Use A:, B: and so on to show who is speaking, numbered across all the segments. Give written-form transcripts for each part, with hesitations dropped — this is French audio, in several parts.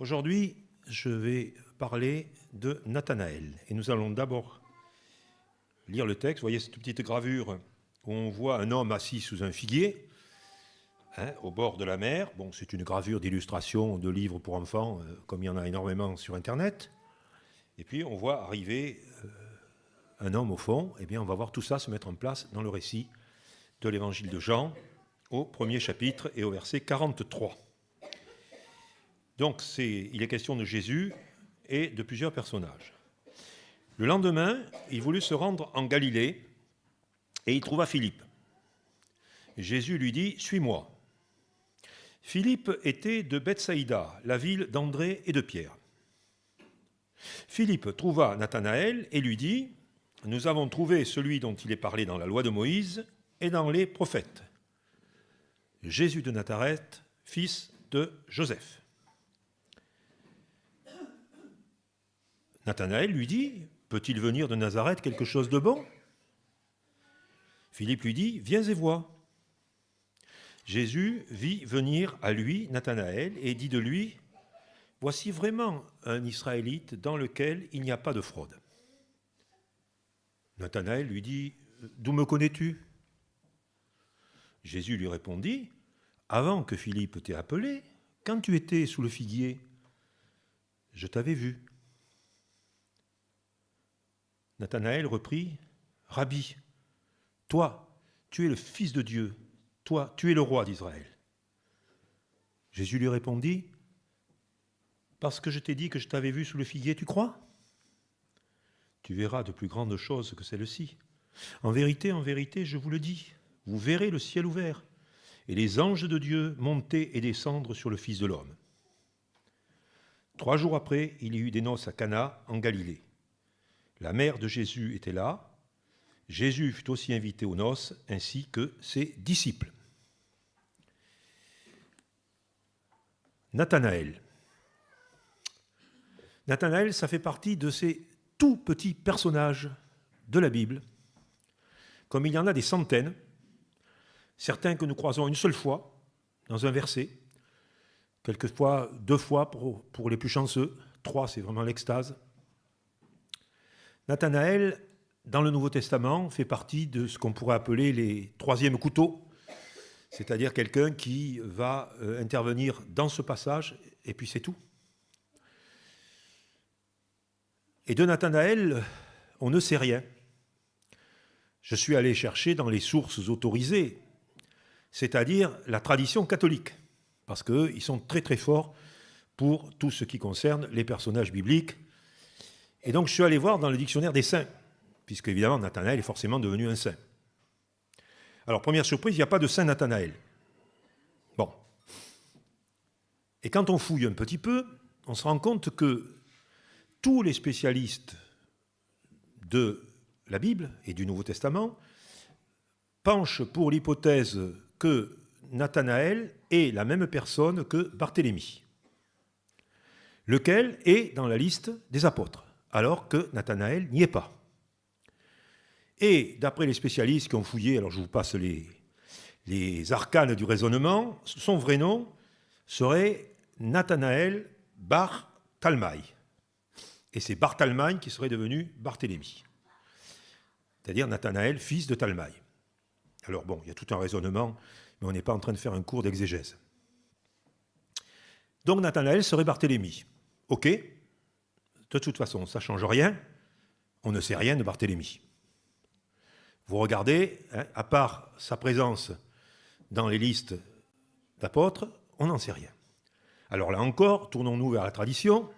A: Aujourd'hui, je vais parler de Nathanaël. Et nous allons d'abord lire le texte. Vous voyez cette petite gravure où on voit un homme assis sous un figuier, au bord de la mer. Bon, c'est une gravure d'illustration de livres pour enfants, comme il y en a énormément sur Internet. Et puis, on voit arriver un homme au fond. Eh bien, on va voir tout ça se mettre en place dans le récit de l'évangile de Jean, au premier chapitre et au verset 43. Donc, il est question de Jésus et de plusieurs personnages. Le lendemain, il voulut se rendre en Galilée et il trouva Philippe. Jésus lui dit « Suis-moi ». Philippe était de Bethsaïda, la ville d'André et de Pierre. Philippe trouva Nathanaël et lui dit « Nous avons trouvé celui dont il est parlé dans la loi de Moïse et dans les prophètes, Jésus de Nazareth, fils de Joseph. » Nathanaël lui dit « Peut-il venir de Nazareth quelque chose de bon ?» Philippe lui dit « Viens et vois. » Jésus vit venir à lui Nathanaël et dit de lui « Voici vraiment un Israélite dans lequel il n'y a pas de fraude. » Nathanaël lui dit « D'où me connais-tu » Jésus lui répondit « Avant que Philippe t'ait appelé, quand tu étais sous le figuier, je t'avais vu. » Nathanaël reprit « Rabbi, toi, tu es le Fils de Dieu, toi, tu es le roi d'Israël. » Jésus lui répondit « Parce que je t'ai dit que je t'avais vu sous le figuier, tu crois ? Tu verras de plus grandes choses que celles-ci. En vérité, je vous le dis, vous verrez le ciel ouvert et les anges de Dieu monter et descendre sur le Fils de l'homme. » 3 jours après, il y eut des noces à Cana, en Galilée. La mère de Jésus était là. Jésus fut aussi invité aux noces, ainsi que ses disciples. Nathanaël. Nathanaël, ça fait partie de ces tout petits personnages de la Bible, comme il y en a des centaines, certains que nous croisons une seule fois dans un verset, quelquefois 2 fois pour les plus chanceux, 3 c'est vraiment l'extase. Nathanaël, dans le Nouveau Testament, fait partie de ce qu'on pourrait appeler les troisièmes couteaux, c'est-à-dire quelqu'un qui va intervenir dans ce passage, et puis c'est tout. Et de Nathanaël, on ne sait rien. Je suis allé chercher dans les sources autorisées, c'est-à-dire la tradition catholique, parce qu'eux, ils sont très très forts pour tout ce qui concerne les personnages bibliques. Et donc je suis allé voir dans le dictionnaire des saints, puisque évidemment Nathanaël est forcément devenu un saint. Alors première surprise, il n'y a pas de saint Nathanaël. Bon. Et quand on fouille un petit peu, on se rend compte que tous les spécialistes de la Bible et du Nouveau Testament penchent pour l'hypothèse que Nathanaël est la même personne que Barthélemy, lequel est dans la liste des apôtres, alors que Nathanaël n'y est pas. Et d'après les spécialistes qui ont fouillé, alors je vous passe les arcanes du raisonnement, son vrai nom serait Nathanaël bar Talmaï. Et c'est bar Talmaï qui serait devenu Barthélemy. C'est-à-dire Nathanaël, fils de Talmaï. Alors bon, il y a tout un raisonnement, mais on n'est pas en train de faire un cours d'exégèse. Donc Nathanaël serait Barthélemy. Ok, de toute façon, ça ne change rien, on ne sait rien de Barthélemy. Vous regardez, à part sa présence dans les listes d'apôtres, on n'en sait rien. Alors là encore, tournons-nous vers la tradition.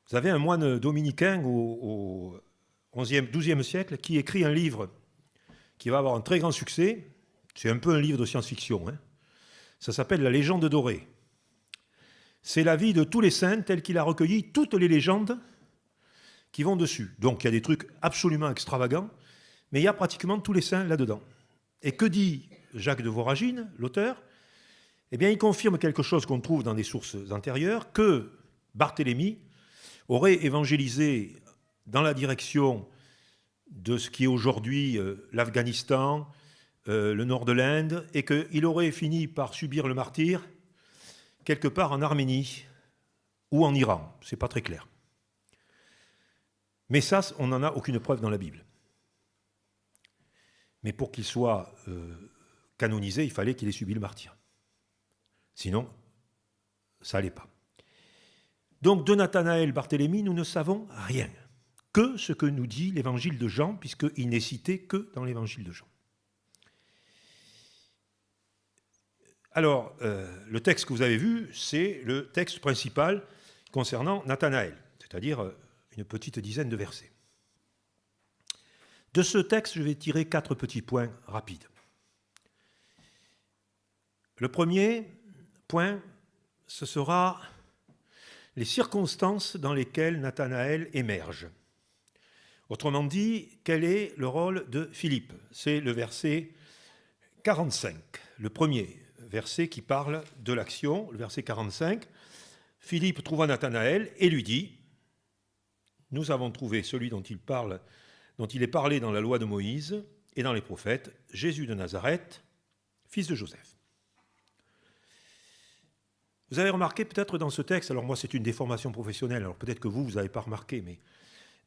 A: Vous avez un moine dominicain au XIe siècle qui écrit un livre qui va avoir un très grand succès. C'est un peu un livre de science-fiction. Ça s'appelle « La légende dorée ». C'est la vie de tous les saints tel qu'il a recueilli toutes les légendes qui vont dessus. Donc il y a des trucs absolument extravagants, mais il y a pratiquement tous les saints là-dedans. Et que dit Jacques de Voragine, l'auteur ? Eh bien, il confirme quelque chose qu'on trouve dans des sources antérieures, que Barthélemy aurait évangélisé dans la direction de ce qui est aujourd'hui l'Afghanistan, le nord de l'Inde, et qu'il aurait fini par subir le martyre, quelque part en Arménie ou en Iran. Ce n'est pas très clair. Mais ça, on n'en a aucune preuve dans la Bible. Mais pour qu'il soit canonisé, il fallait qu'il ait subi le martyre. Sinon, ça n'allait pas. Donc, de Nathanaël Barthélemy, nous ne savons rien. Que ce que nous dit l'évangile de Jean, puisqu'il n'est cité que dans l'évangile de Jean. Alors, le texte que vous avez vu, c'est le texte principal concernant Nathanaël, c'est-à-dire une petite dizaine de versets. De ce texte, je vais tirer 4 petits points rapides. Le premier point, ce sera les circonstances dans lesquelles Nathanaël émerge. Autrement dit, quel est le rôle de Philippe? C'est le verset 45, le premier verset qui parle de l'action, le verset 45. Philippe trouva Nathanaël et lui dit, « Nous avons trouvé celui dont il est parlé dans la loi de Moïse et dans les prophètes, Jésus de Nazareth, fils de Joseph. » Vous avez remarqué peut-être dans ce texte, alors moi c'est une déformation professionnelle, alors peut-être que vous n'avez pas remarqué, mais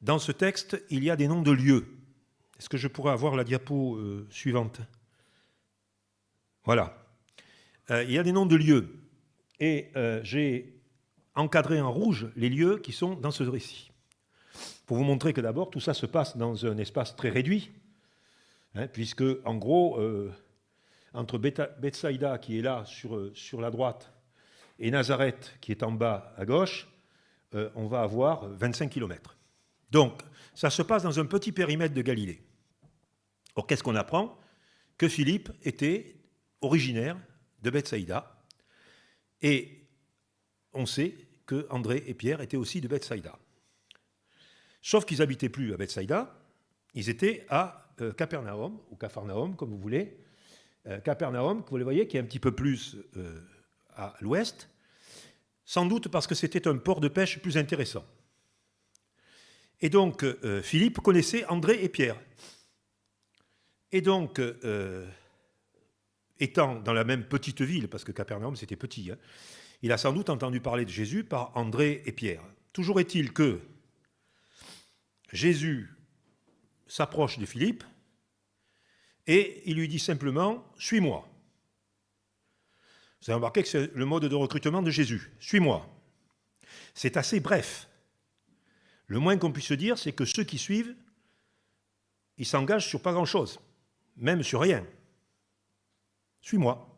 A: dans ce texte, il y a des noms de lieux. Est-ce que je pourrais avoir la diapo suivante? Voilà. Il y a des noms de lieux. Et j'ai encadré en rouge les lieux qui sont dans ce récit. Pour vous montrer que d'abord, tout ça se passe dans un espace très réduit, puisque, en gros, entre Bethsaïda, qui est là sur la droite, et Nazareth, qui est en bas à gauche, on va avoir 25 km. Donc, ça se passe dans un petit périmètre de Galilée. Or, qu'est-ce qu'on apprend? Que Philippe était originaire de Bethsaïda, et on sait que André et Pierre étaient aussi de Bethsaïda. Sauf qu'ils n'habitaient plus à Bethsaïda, ils étaient à Capernaum, ou Capharnaüm, comme vous voulez. Capernaum, vous le voyez, qui est un petit peu plus à l'ouest, sans doute parce que c'était un port de pêche plus intéressant. Et donc, Philippe connaissait André et Pierre. Et donc, étant dans la même petite ville, parce que Capernaum, c'était petit, il a sans doute entendu parler de Jésus par André et Pierre. Toujours est-il que Jésus s'approche de Philippe et il lui dit simplement « Suis-moi ». Vous avez remarqué que c'est le mode de recrutement de Jésus. « Suis-moi ». C'est assez bref. Le moins qu'on puisse dire, c'est que ceux qui suivent, ils s'engagent sur pas grand-chose, même sur rien. « Suis-moi ».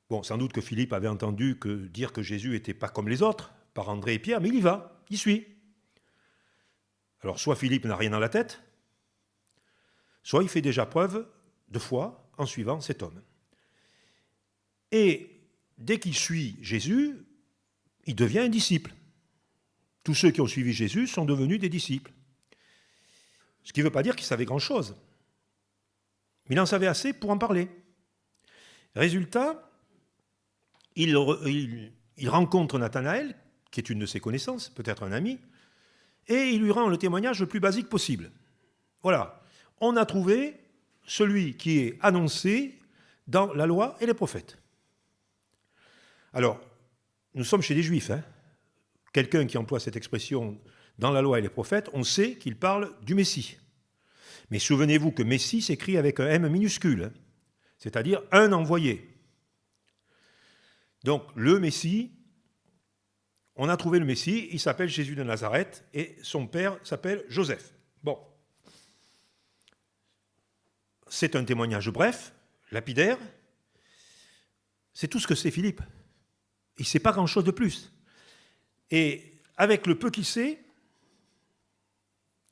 A: Bon, sans doute que Philippe avait entendu dire que Jésus n'était pas comme les autres, par André et Pierre, mais il y va, il suit. Alors, soit Philippe n'a rien dans la tête, soit il fait déjà preuve de foi en suivant cet homme. Et dès qu'il suit Jésus, il devient un disciple. Tous ceux qui ont suivi Jésus sont devenus des disciples. Ce qui ne veut pas dire qu'il savait grand-chose. Mais il en savait assez pour en parler. Résultat, il rencontre Nathanaël, qui est une de ses connaissances, peut-être un ami, et il lui rend le témoignage le plus basique possible. Voilà, on a trouvé celui qui est annoncé dans la loi et les prophètes. Alors, nous sommes chez les Juifs. Quelqu'un qui emploie cette expression dans la loi et les prophètes, on sait qu'il parle du Messie. Mais souvenez-vous que Messie s'écrit avec un M minuscule, c'est-à-dire un envoyé. Donc, le Messie, on a trouvé le Messie, il s'appelle Jésus de Nazareth et son père s'appelle Joseph. Bon. C'est un témoignage bref, lapidaire. C'est tout ce que sait Philippe. Il ne sait pas grand-chose de plus. Et avec le peu qu'il sait,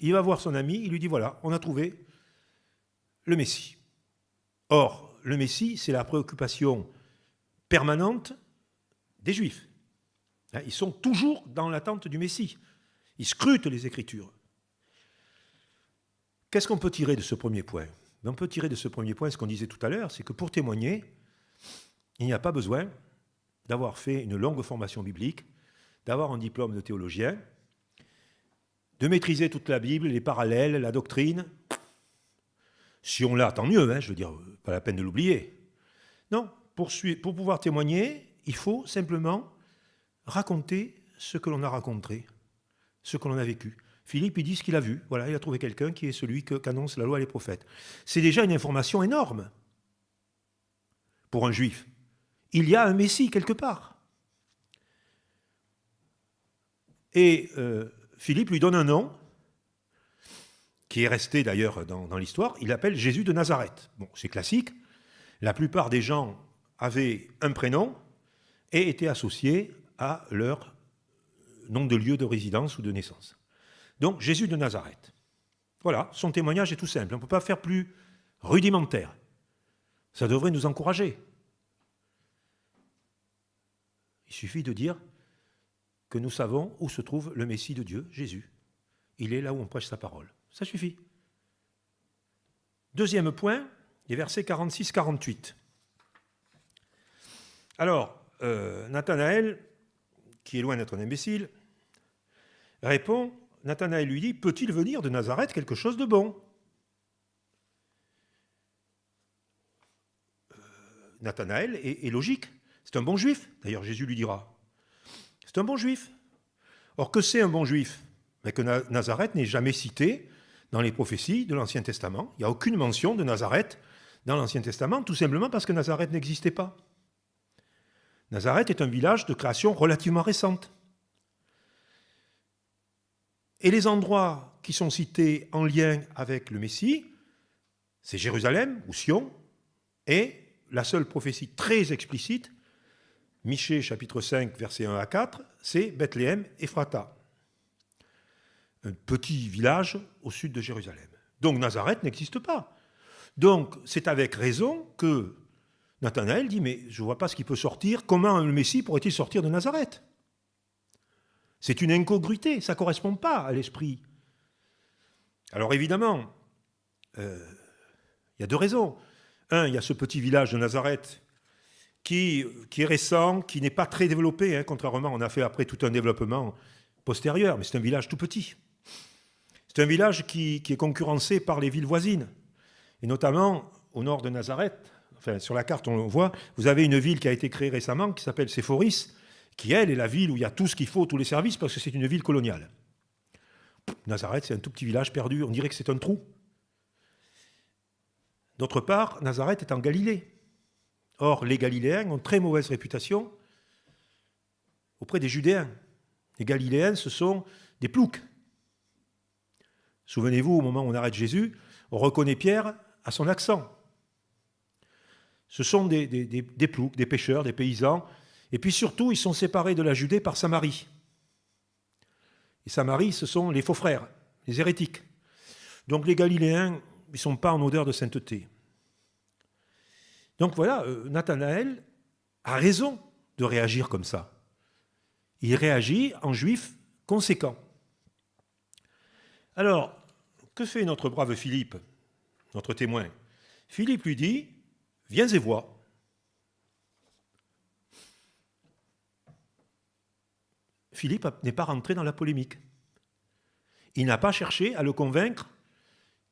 A: il va voir son ami, il lui dit, voilà, on a trouvé le Messie. Or, le Messie, c'est la préoccupation permanente des Juifs. Ils sont toujours dans l'attente du Messie. Ils scrutent les Écritures. Qu'est-ce qu'on peut tirer de ce premier point? On peut tirer de ce premier point ce qu'on disait tout à l'heure, c'est que pour témoigner, il n'y a pas besoin d'avoir fait une longue formation biblique, d'avoir un diplôme de théologien, de maîtriser toute la Bible, les parallèles, la doctrine. Si on l'a, tant mieux, je veux dire, pas la peine de l'oublier. Non, pour pouvoir témoigner, il faut simplement raconter ce que l'on a rencontré, ce que l'on a vécu. Philippe, il dit ce qu'il a vu. Voilà, il a trouvé quelqu'un qui est celui qu'annonce la loi et les prophètes. C'est déjà une information énorme pour un juif. Il y a un Messie quelque part. Et Philippe lui donne un nom, qui est resté d'ailleurs dans l'histoire. Il l'appelle Jésus de Nazareth. Bon, c'est classique. La plupart des gens avaient un prénom et étaient associés à leur nom de lieu de résidence ou de naissance. Donc, Jésus de Nazareth. Voilà, son témoignage est tout simple. On ne peut pas faire plus rudimentaire. Ça devrait nous encourager. Il suffit de dire que nous savons où se trouve le Messie de Dieu, Jésus. Il est là où on prêche sa parole. Ça suffit. Deuxième point, les versets 46-48. Alors, Nathanaël, qui est loin d'être un imbécile, répond, Nathanaël lui dit, peut-il venir de Nazareth quelque chose de bon? Nathanaël est logique, c'est un bon juif, d'ailleurs Jésus lui dira. C'est un bon juif. Or, que c'est un bon juif? Mais que Nazareth n'est jamais cité dans les prophéties de l'Ancien Testament. Il n'y a aucune mention de Nazareth dans l'Ancien Testament, tout simplement parce que Nazareth n'existait pas. Nazareth est un village de création relativement récente. Et les endroits qui sont cités en lien avec le Messie, c'est Jérusalem, ou Sion, et la seule prophétie très explicite, Michée chapitre 5, versets 1 à 4, c'est Bethléem, Ephrata, un petit village au sud de Jérusalem. Donc Nazareth n'existe pas. Donc c'est avec raison que Nathanaël dit, mais je ne vois pas ce qui peut sortir, comment le Messie pourrait-il sortir de Nazareth? C'est une incongruité, ça ne correspond pas à l'esprit. Alors évidemment, il y a deux raisons. Un, il y a ce petit village de Nazareth qui est récent, qui n'est pas très développé, contrairement, on a fait après tout un développement postérieur, mais c'est un village tout petit. C'est un village qui est concurrencé par les villes voisines, et notamment au nord de Nazareth. Enfin, sur la carte, on le voit, vous avez une ville qui a été créée récemment, qui s'appelle Séphoris, qui, elle, est la ville où il y a tout ce qu'il faut, tous les services, parce que c'est une ville coloniale. Nazareth, c'est un tout petit village perdu, on dirait que c'est un trou. D'autre part, Nazareth est en Galilée. Or, les Galiléens ont très mauvaise réputation auprès des Judéens. Les Galiléens, ce sont des ploucs. Souvenez-vous, au moment où on arrête Jésus, on reconnaît Pierre à son accent. Ce sont des ploucs, des pêcheurs, des paysans. Et puis surtout, ils sont séparés de la Judée par Samarie. Et Samarie, ce sont les faux frères, les hérétiques. Donc les Galiléens, ils ne sont pas en odeur de sainteté. Donc voilà, Nathanaël a raison de réagir comme ça. Il réagit en juif conséquent. Alors, que fait notre brave Philippe, notre témoin? Philippe lui dit, viens et vois. Philippe n'est pas rentré dans la polémique. Il n'a pas cherché à le convaincre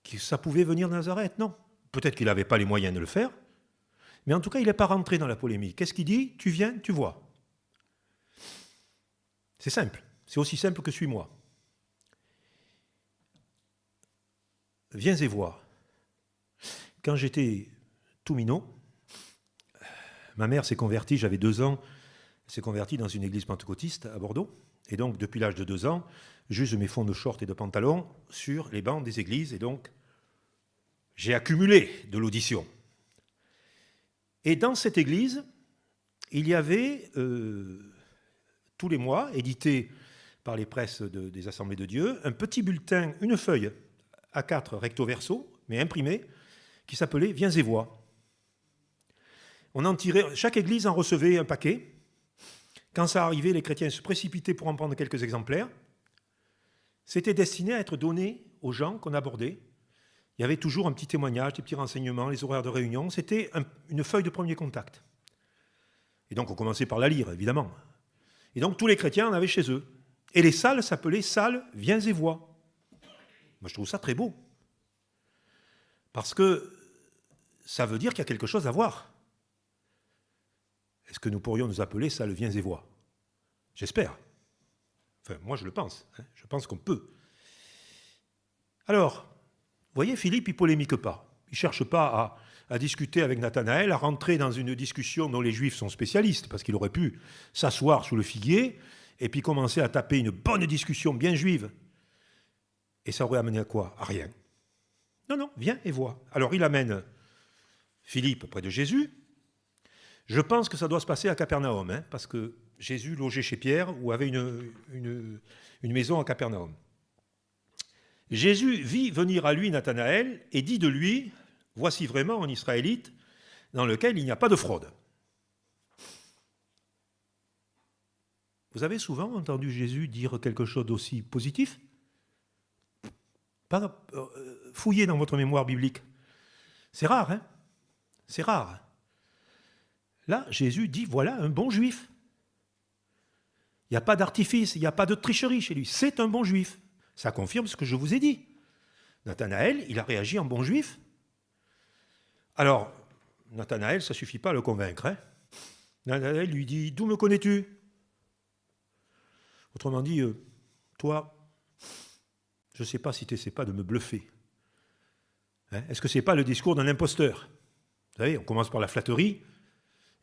A: que ça pouvait venir de Nazareth, non. Peut-être qu'il n'avait pas les moyens de le faire, mais en tout cas, il n'est pas rentré dans la polémique. Qu'est-ce qu'il dit? Tu viens, tu vois. C'est simple, c'est aussi simple que suis-moi. Viens et vois. Quand j'étais tout minot, ma mère s'est convertie, j'avais 2 ans, elle s'est convertie dans une église pentecôtiste à Bordeaux. Et donc, depuis l'âge de 2 ans, j'use mes fonds de short et de pantalon sur les bancs des églises. Et donc, j'ai accumulé de l'audition. Et dans cette église, il y avait, tous les mois, édité par les presses des Assemblées de Dieu, un petit bulletin, une feuille A4 recto verso, mais imprimée, qui s'appelait « Viens et vois ». On en tirait, chaque église en recevait un paquet. Quand ça arrivait, les chrétiens se précipitaient pour en prendre quelques exemplaires. C'était destiné à être donné aux gens qu'on abordait. Il y avait toujours un petit témoignage, des petits renseignements, les horaires de réunion. C'était une feuille de premier contact. Et donc, on commençait par la lire, évidemment. Et donc, tous les chrétiens en avaient chez eux. Et les salles s'appelaient « Salles, viens et vois ». Moi, je trouve ça très beau. Parce que ça veut dire qu'il y a quelque chose à voir. Est-ce que nous pourrions nous appeler ça le viens et vois? J'espère. Enfin, moi je le pense. Je pense qu'on peut. Alors, vous voyez, Philippe, il ne polémique pas. Il ne cherche pas à discuter avec Nathanaël, à rentrer dans une discussion dont les Juifs sont spécialistes, parce qu'il aurait pu s'asseoir sous le figuier et puis commencer à taper une bonne discussion bien juive. Et ça aurait amené à quoi? À rien. Non, non, viens et vois. Alors il amène Philippe près de Jésus. Je pense que ça doit se passer à Capernaum, parce que Jésus logeait chez Pierre ou avait une maison à Capernaum. Jésus vit venir à lui Nathanaël et dit de lui, voici vraiment un Israélite dans lequel il n'y a pas de fraude. Vous avez souvent entendu Jésus dire quelque chose d'aussi positif? Fouillez dans votre mémoire biblique. C'est rare, hein? C'est rare. Là, Jésus dit, voilà un bon juif. Il n'y a pas d'artifice, il n'y a pas de tricherie chez lui. C'est un bon juif. Ça confirme ce que je vous ai dit. Nathanaël, il a réagi en bon juif. Alors, Nathanaël, ça ne suffit pas à le convaincre. Nathanaël lui dit, d'où me connais-tu? Autrement dit, toi, je ne sais pas si tu n'essaies pas de me bluffer. Est-ce que ce n'est pas le discours d'un imposteur? Vous savez, on commence par la flatterie,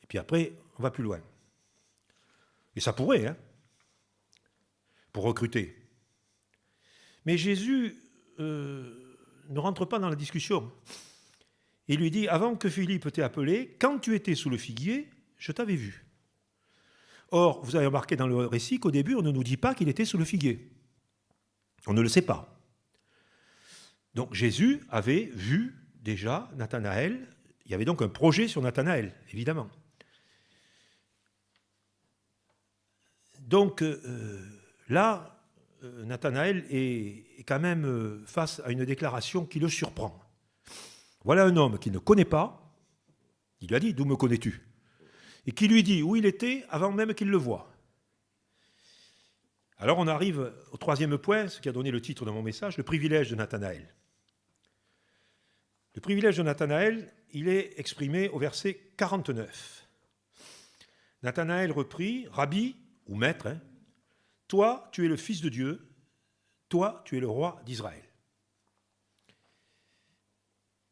A: et puis après, on va plus loin. Et ça pourrait, pour recruter. Mais Jésus ne rentre pas dans la discussion. Il lui dit, avant que Philippe t'ait appelé, quand tu étais sous le figuier, je t'avais vu. Or, vous avez remarqué dans le récit qu'au début, on ne nous dit pas qu'il était sous le figuier. On ne le sait pas. Donc Jésus avait vu déjà Nathanaël. Il y avait donc un projet sur Nathanaël, évidemment. Donc là, Nathanaël est quand même face à une déclaration qui le surprend. Voilà un homme qu'il ne connaît pas. Il lui a dit, d'où me connais-tu? Et qui lui dit où il était avant même qu'il le voie. Alors on arrive au troisième point, ce qui a donné le titre de mon message, le privilège de Nathanaël. Le privilège de Nathanaël, il est exprimé au verset 49. Nathanaël reprit, Rabbi, ou maître, toi, tu es le Fils de Dieu, toi, tu es le roi d'Israël.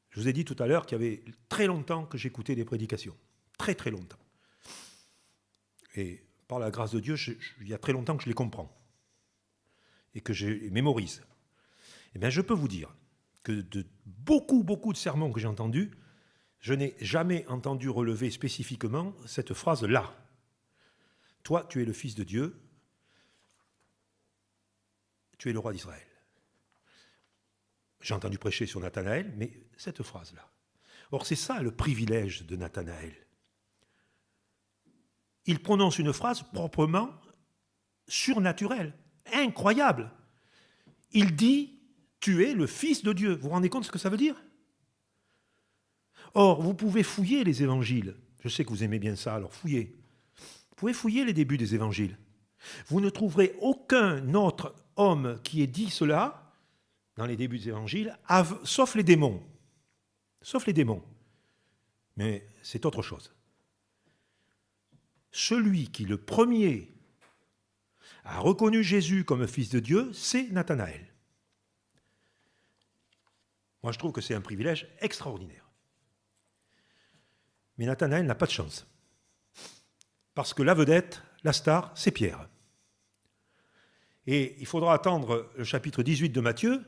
A: Je vous ai dit tout à l'heure qu'il y avait très longtemps que j'écoutais des prédications. Très, très longtemps. Et par la grâce de Dieu, il y a très longtemps que je les comprends. Et que je les mémorise. Eh bien, je peux vous dire que de beaucoup de sermons que j'ai entendus, je n'ai jamais entendu relever spécifiquement cette phrase-là. Toi, tu es le Fils de Dieu, tu es le roi d'Israël. J'ai entendu prêcher sur Nathanaël, mais cette phrase-là. Or, c'est ça le privilège de Nathanaël. Il prononce une phrase proprement surnaturelle, incroyable. Il dit, tu es le Fils de Dieu. Vous vous rendez compte de ce que ça veut dire? Or, vous pouvez fouiller les évangiles. Je sais que vous aimez bien ça, alors fouillez. Vous pouvez fouiller les débuts des évangiles. Vous ne trouverez aucun autre homme qui ait dit cela dans les débuts des évangiles, sauf les démons. Sauf les démons. Mais c'est autre chose. Celui qui, le premier, a reconnu Jésus comme Fils de Dieu, c'est Nathanaël. Moi, je trouve que c'est un privilège extraordinaire. Mais Nathanaël n'a pas de chance. Parce que la vedette, la star, c'est Pierre. Et il faudra attendre le chapitre 18 de Matthieu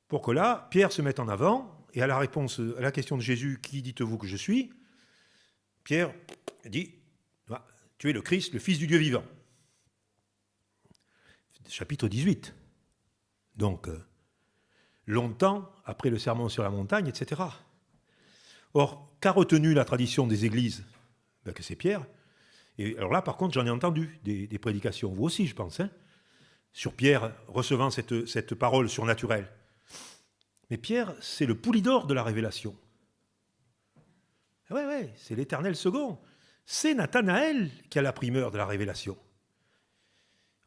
A: pour que là, Pierre se mette en avant et à la réponse à la question de Jésus, qui dites-vous que je suis? Pierre dit, tu es le Christ, le Fils du Dieu vivant. Chapitre 18. Donc, longtemps après le sermon sur la montagne, etc. Or, qu'a retenu la tradition des églises? Que c'est Pierre. Et alors là, par contre, j'en ai entendu des prédications, vous aussi, je pense, sur Pierre recevant cette parole surnaturelle. Mais Pierre, c'est le Poulidor de la révélation. Oui, c'est l'Éternel second. C'est Nathanaël qui a la primeur de la révélation.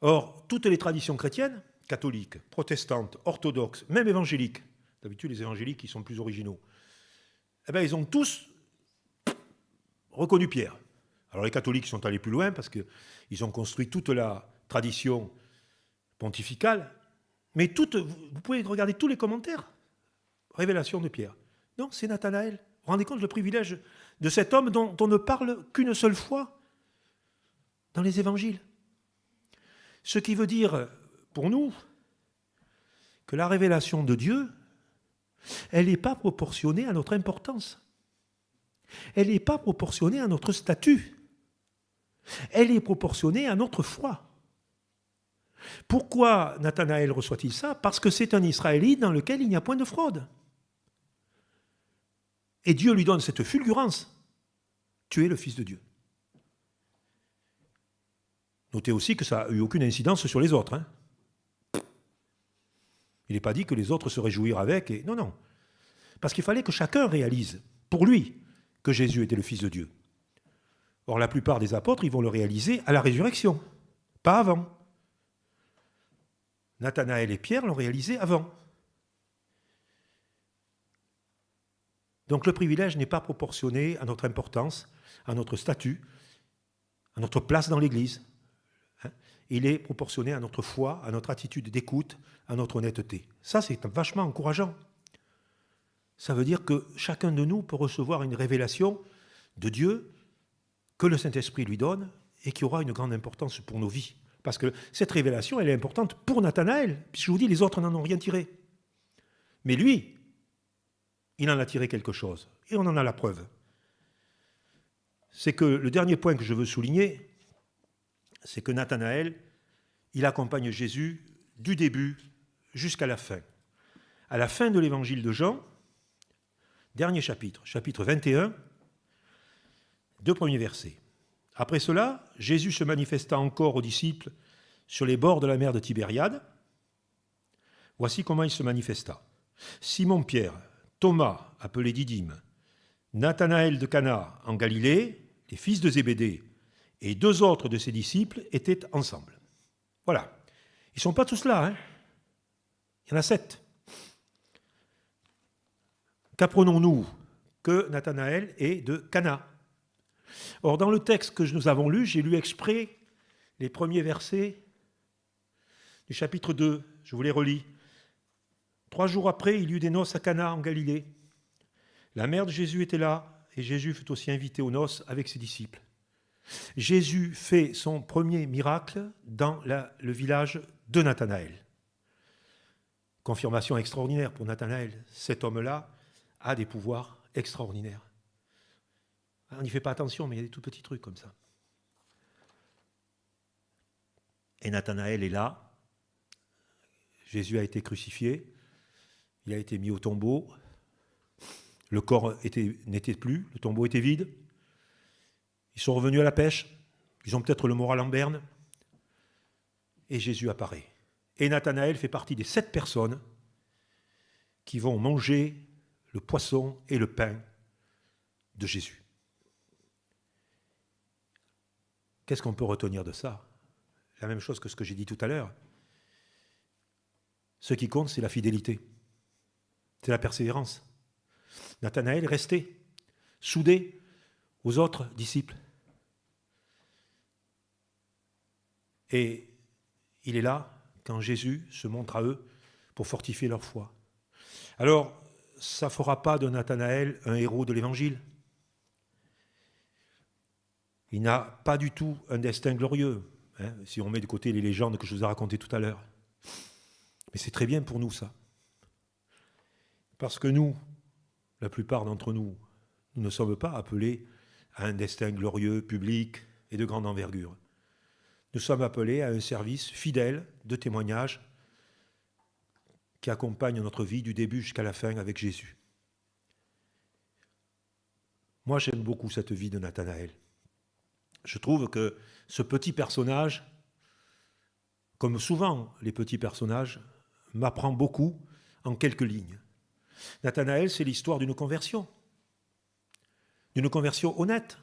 A: Or, toutes les traditions chrétiennes, catholiques, protestantes, orthodoxes, même évangéliques, d'habitude les évangéliques qui sont plus originaux, ils ont tous reconnu Pierre. Alors les catholiques sont allés plus loin parce qu'ils ont construit toute la tradition pontificale, mais vous pouvez regarder tous les commentaires. Révélation de Pierre. Non, c'est Nathanaël. Vous vous rendez compte le privilège de cet homme dont on ne parle qu'une seule fois dans les évangiles. Ce qui veut dire pour nous que la révélation de Dieu, elle n'est pas proportionnée à notre importance. Elle n'est pas proportionnée à notre statut. Elle est proportionnée à notre foi. Pourquoi Nathanaël reçoit-il ça? Parce que c'est un Israélite dans lequel il n'y a point de fraude. Et Dieu lui donne cette fulgurance. Tu es le Fils de Dieu. Notez aussi que ça n'a eu aucune incidence sur les autres. Hein. Il n'est pas dit que les autres se réjouirent avec. Non, non. Parce qu'il fallait que chacun réalise, pour lui, que Jésus était le Fils de Dieu. Or, la plupart des apôtres, ils vont le réaliser à la résurrection, pas avant. Nathanaël et Pierre l'ont réalisé avant. Donc le privilège n'est pas proportionné à notre importance, à notre statut, à notre place dans l'Église. Il est proportionné à notre foi, à notre attitude d'écoute, à notre honnêteté. Ça, c'est vachement encourageant. Ça veut dire que chacun de nous peut recevoir une révélation de Dieu que le Saint-Esprit lui donne et qui aura une grande importance pour nos vies. Parce que cette révélation, elle est importante pour Nathanaël. Puisque je vous dis, les autres n'en ont rien tiré. Mais lui, il en a tiré quelque chose. Et on en a la preuve. C'est que le dernier point que je veux souligner, c'est que Nathanaël, il accompagne Jésus du début jusqu'à la fin. À la fin de l'évangile de Jean, dernier chapitre, chapitre 21, 2 premiers versets. Après cela, Jésus se manifesta encore aux disciples sur les bords de la mer de Tibériade. Voici comment il se manifesta. Simon-Pierre, Thomas, appelé Didyme, Nathanaël de Cana en Galilée, les fils de Zébédée, et 2 autres de ses disciples étaient ensemble. Voilà. Ils ne sont pas tous là, hein. Il y en a 7. Qu'apprenons-nous? Que Nathanaël est de Cana. Or, dans le texte que nous avons lu, j'ai lu exprès les premiers versets du chapitre 2. Je vous les relis. 3 jours après, il y eut des noces à Cana en Galilée. La mère de Jésus était là, et Jésus fut aussi invité aux noces avec ses disciples. Jésus fait son premier miracle dans le village de Nathanaël. Confirmation extraordinaire pour Nathanaël. Cet homme-là a des pouvoirs extraordinaires. On n'y fait pas attention, mais il y a des tout petits trucs comme ça. Et Nathanaël est là. Jésus a été crucifié. Il a été mis au tombeau. Le corps n'était plus. Le tombeau était vide. Ils sont revenus à la pêche. Ils ont peut-être le moral en berne. Et Jésus apparaît. Et Nathanaël fait partie des 7 personnes qui vont manger le poisson et le pain de Jésus. Qu'est-ce qu'on peut retenir de ça? La même chose que ce que j'ai dit tout à l'heure. Ce qui compte, c'est la fidélité. C'est la persévérance. Nathanaël est resté soudé aux autres disciples. Et il est là quand Jésus se montre à eux pour fortifier leur foi. Alors, ça ne fera pas de Nathanaël un héros de l'Évangile. Il n'a pas du tout un destin glorieux, hein, si on met de côté les légendes que je vous ai racontées tout à l'heure. Mais c'est très bien pour nous, ça. Parce que nous, la plupart d'entre nous, nous ne sommes pas appelés à un destin glorieux, public et de grande envergure. Nous sommes appelés à un service fidèle de témoignage qui accompagne notre vie du début jusqu'à la fin avec Jésus. Moi, j'aime beaucoup cette vie de Nathanaël. Je trouve que ce petit personnage, comme souvent les petits personnages, m'apprend beaucoup en quelques lignes. Nathanaël, c'est l'histoire d'une conversion honnête.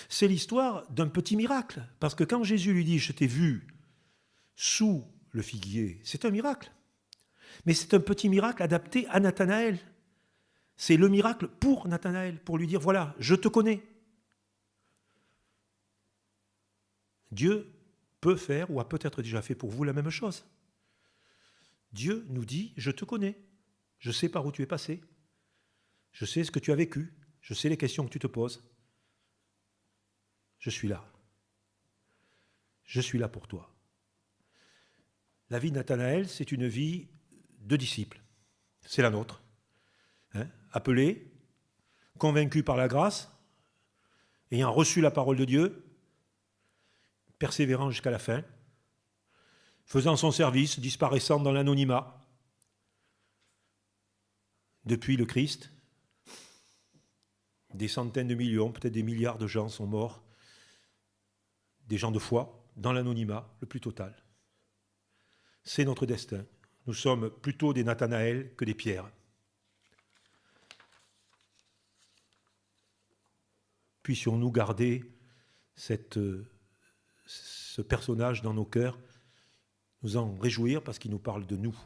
A: C'est l'histoire d'un petit miracle. Parce que quand Jésus lui dit « Je t'ai vu sous le figuier », c'est un miracle. Mais c'est un petit miracle adapté à Nathanaël. C'est le miracle pour Nathanaël, pour lui dire « Voilà, je te connais ». Dieu peut faire ou a peut-être déjà fait pour vous la même chose. Dieu nous dit, je te connais, je sais par où tu es passé, je sais ce que tu as vécu, je sais les questions que tu te poses. Je suis là. Je suis là pour toi. La vie de Nathanaël, c'est une vie de disciple. C'est la nôtre. Appelé, convaincu par la grâce, ayant reçu la parole de Dieu, persévérant jusqu'à la fin, faisant son service, disparaissant dans l'anonymat. Depuis le Christ, des centaines de millions, peut-être des milliards de gens sont morts, des gens de foi, dans l'anonymat le plus total. C'est notre destin. Nous sommes plutôt des Nathanaël que des Pierres. Puissions-nous garder ce personnage dans nos cœurs, nous en réjouir parce qu'il nous parle de nous.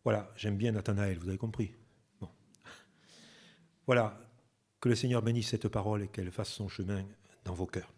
A: Voilà, j'aime bien Nathanaël, vous avez compris. Bon. Voilà, que le Seigneur bénisse cette parole et qu'elle fasse son chemin dans vos cœurs.